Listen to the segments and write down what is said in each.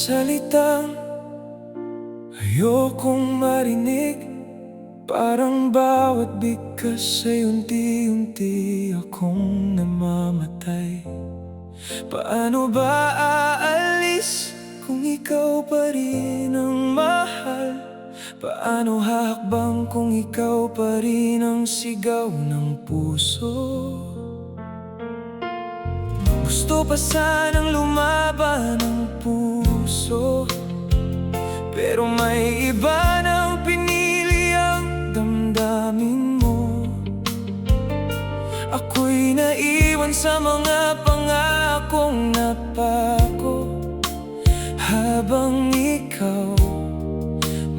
salitang ayokong marinig. Parang bawat bigkas ay unti-unti akong namamatay. Paano ba aalis kung ikaw pa rin ang mahal? Paano hahakbang kung ikaw pa rin ang sigaw ng puso? Gusto pa sanang lumaban ang puso, pero may iba nang pinili ang damdamin mo. Ako'y naiwan sa mga pangakong napako, habang ikaw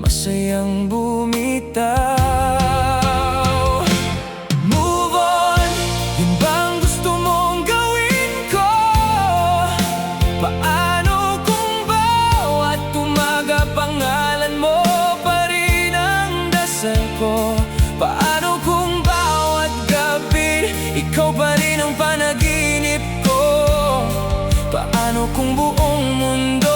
masayang bumitaw. Move on, yun bang gusto mong gawin ko? Paano kung bawat umaga pangalan mo pa rin ang dasal ko? Paano kung bawat gabi ikaw pa rin ang panaginip ko? Paano kung buong mundo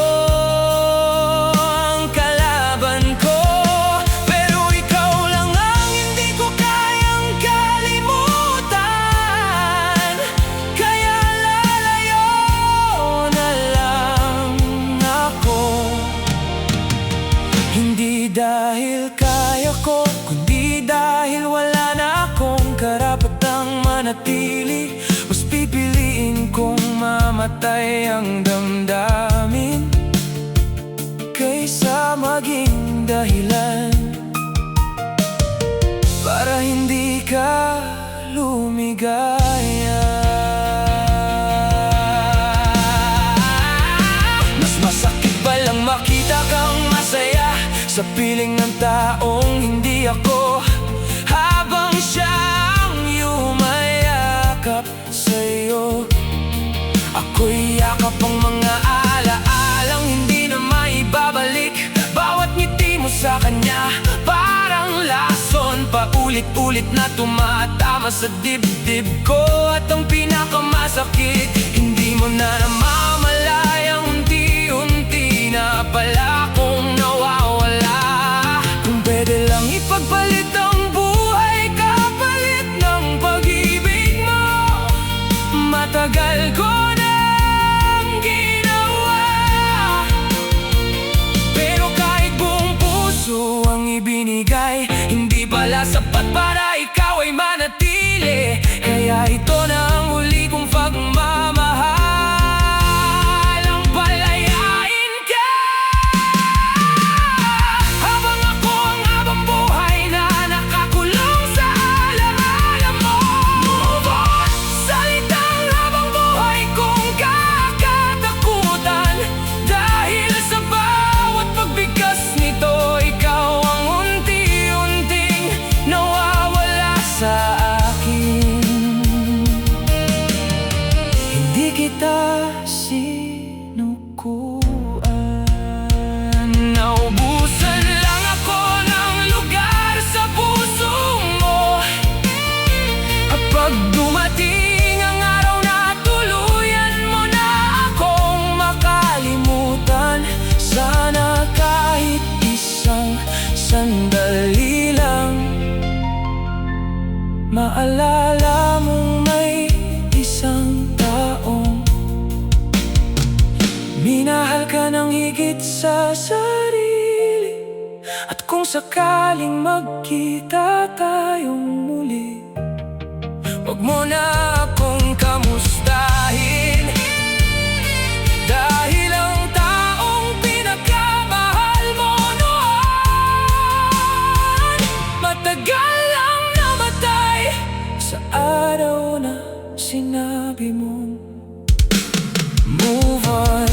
dahil kaya ko, kundi dahil wala na akong karapatang manatili. Mas pipiliin kong mamatay ang damdamin kaysa maging dahilan para hindi ka lumigaya. Mas masakit palang makita kang masaya sa piling ng taong hindi ako, habang siyang yumayakap sa'yo. Ako'y yakap ang mga alaalang hindi na maibabalik. Bawat ngiti mo sa kanya parang lason, paulit-ulit na tumatama sa dibdib ko. At ang pinakamasakit, hindi mo na namamalayang unti-unti na pala akong nawawala. Pwede lang ipagpalit ang buhay kapalit ng pag-ibig mo. Matagal ko nang ginawa, pero kahit buong puso ang ibinigay, hindi pala sapat para ikaw ay manatili. Kaya ito na ang huli kong pagmamahal. Kita sinukuan, naubusan lang ako ng lugar sa puso mo. At pag dumating ang araw na tuluyan mo na akong makalimutan, sana kahit isang sandali lang maalala mong may isang taong minahal ka ng higit sa sarili. At kung sakaling magkita tayong muli, wag mo na akong kamustahin, dahil ang taong pinagkamahal mo noon matagal lang namatay sa araw na sinabi mong move on.